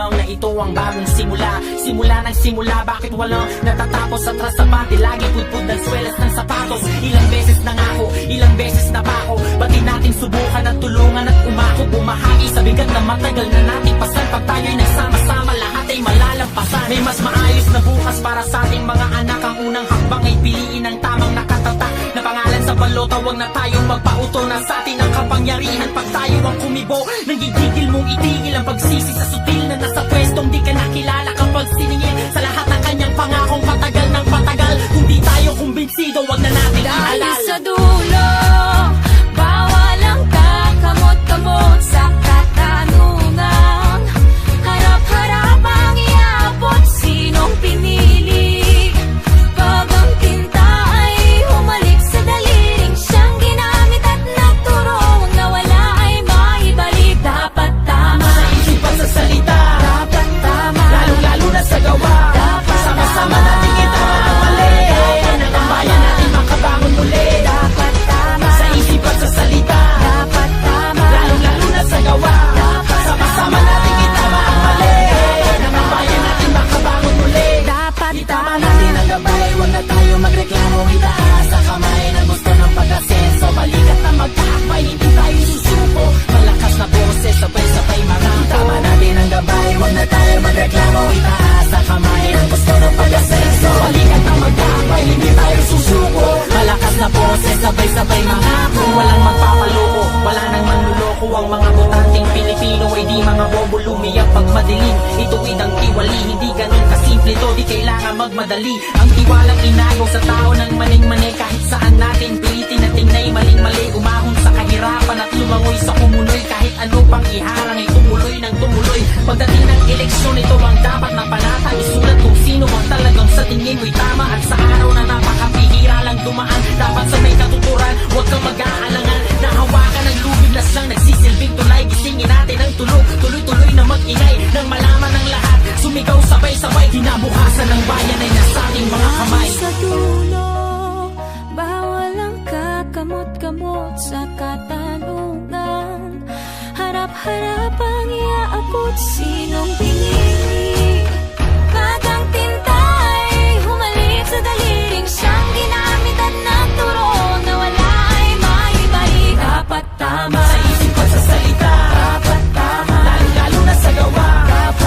lang na ito ang bagong simula. Simula ng simula, bakit walang natatapos? Atras sa bante, lagi pudpud ng swelas ng sapatos. Ilang beses na nga ako, ilang beses na ba ako? Ba't di natin subukan at tulungan at umako? Bumahagi sa bigat na matagal na nating pasan. Pag tayo'y nagsama-sama, lahat ay malalampasan. May mas maayos na bukas para sa ating mga anak. Ang unang hakbang ay piliin ang tamang nakatatak na pangalan sa balota. Huwag na tayong magpauto, na sa atin ang kapangyarihan. Pag tayo ang kumibo, nanggigigil mong itigil ang pagsisi sa sutil na nasa pwestong di ka nakilala. Kapag siningil sa lahat ng kanyang pangakong patagal ng patagal, kung di tayo kumbinsido, wag na natin dahil ialala. sa dulo, bawal ang kakamot-kamot sa katanungan. Harap-harap ang iabot, sinong pinili? Pag ang tinta ay humalik sa daliling siyang ginamit at nagturo, ang nawala ay maibalik. Dapat tama Sa isip at sa salita, dapat tama, lalong-lalo na sa gawa. dapat Sama-sama tama, natin kita ang mali, ng bayan natin makabangon muli. dapat tama, Sa isip at sa salita, dapat tama, lalong-lalo na sa gawa. Sama-sama natin kita ang mali, ng bayan natin makabangon muli. dapat Itama natin ang gabay, huwag na tayo magreklamo. Itaas sa kamay ng gusto ng pag-asenso. Balikat na magkakbay, hindi tayo susuko. Malakas na boses, sabay-sabay marako. Itama natin ang gabay, huwag na tayo magreklamo. Itaas sa kamay ng gusto ng pag-asenso. Balikat na magkakbay, hindi tayo susuko. Malakas na boses, sabay-sabay marako. Walang magpapaloko, wala nang manluloko. Ang mga botanteng Pilipino ay di mga bobo lumiyak pag madilim. Ituwid ang tiwali, hindi ganun kasimple to. Di kailangan magmadali. Ang tiwalang inayaw sa tao ng maling-mani. Kahit saan natin pilitin at tingnay maling-mali. Umahon sa kahirapan at lumangoy sa kumuloy. Kahit ano pang iharang ay tumuloy ng tumuloy. Pagdating ng eleksyon, ito ang dapat na panatang. Isulat kung sino ang talagang sa tingin mo'y tama. At sa araw na napakapihira lang dumaan, dapat sa may katuturan, huwag kang mag-aalangan. Nahawakan ng lubid na siyang nagsisilbing tulay. Gisingin natin ang tulog, tuloy-tuloy na mag-ingay. Nang malaman ng lahat, sumigaw sabay-sabay. Kinabukasan ng bayan ay nasa ating mga kamay. sa dulo, bawal ang kakamot-kamot sa katanungan. Harap-harap ang iaabot, sinong pinili? Pag ang tinta ay humalik sa daliling siyang ginamit at nagturo, nawala ay maibalik. Dapat tama, Sa isip at sa salita, dapat tama, lalo na sa gawa.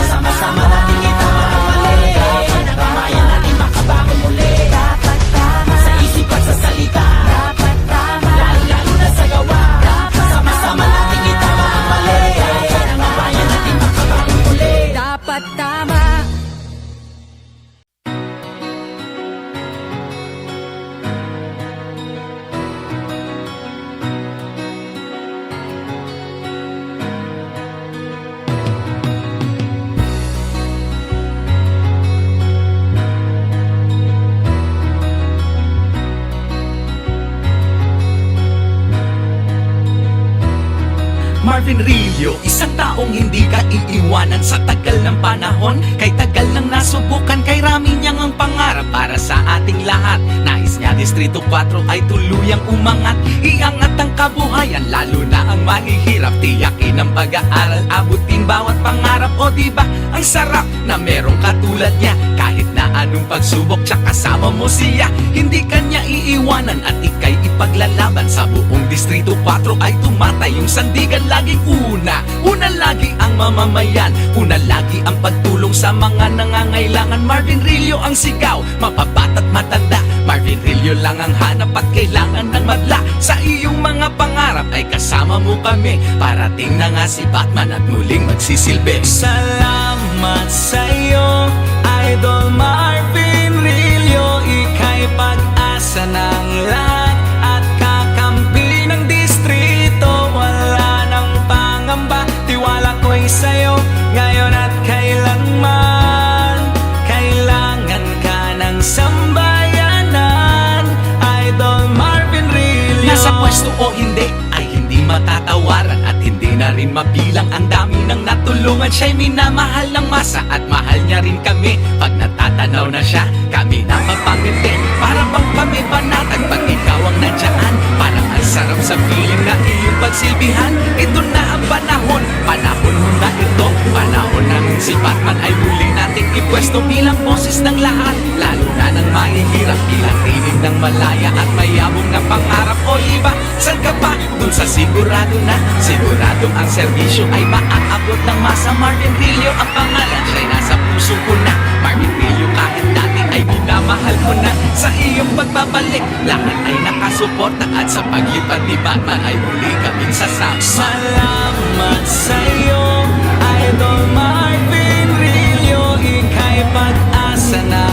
Sama-sama natin kita ang mali, ng bayan natin makabangon muli. dapat tama, Sa isip at sa salita, dapat tama, lalo na sa gawa. Sama-sama natin kita ang mali, ng bayan natin makabangon muli. dapat tama. Marvin Rillo, isang taong hindi ka iiwanan sa tagal ng panahon. Kay tagal nang nasubukan, kay rami niyang ang pangarap para sa ating lahat. Nais niya Distrito 4 ay tuluyang umangat. Iangat ang kabuhayan, lalo na ang mahihirap. Tiyakin ang pag-aaral, abutin bawat pangarap. O diba, ang sarap na merong katulad niya. Kahit na anong pagsubok, tsaka kasama mo siya. Hindi kanya iiwanan at ikay ipaglalaban. Sa buong Distrito 4 ay tumatay yung sandigan. Laging una lagi ang mamamayan. Una lagi ang pagtulong sa mga nangangailangan. Marvin Rillo ang sigaw, mapabat at matanda. Marvin Rillo lang ang hanap at kailangan ng madla. Sa iyong mga pangarap ay kasama mo kami. Parating na nga si Batman at muling magsisilbi. Salamat sa iyo, Idol Marvin Rillo. Ika'y pag-asa ng lahat at kakampi ng distrito. Wala nang pangamba, tiwala ko'y sa'yo ngayon at kailanman. Kailangan ka ng sambayanan, Idol Marvin Rillo. Nasa pwesto o hindi ay hindi matatawaran at hindi na rin mabilang ang dami ng natulungan. Siya'y minamahal ng masa at mahal niya rin kami. Pag natatanaw na siya, kami na mapangiti. Para bang kami banatag pag ikaw ang nandiyan. Parang ang sarap sa feeling na iyong pagsilbihan. Ito na ang panahon, panahon mo na ito. Panahon ng si ng malaya at mayabong na pangarap o iba. San ka pa? Dun sa sigurado na siguradong ang serbisyo ay maaabot ng masa. Marvin Rillo ang pangalan, siya'y nasa puso ko na. Marvin Rillo kahit dati ay minamahal ko na. Sa iyong pagbabalik, lahat ay nakasuporta. At sa paglipad ni Batman ay muli kaming sasama. Salamat sa'yo, Idol Marvin Rillo. Ika'y pag-asa na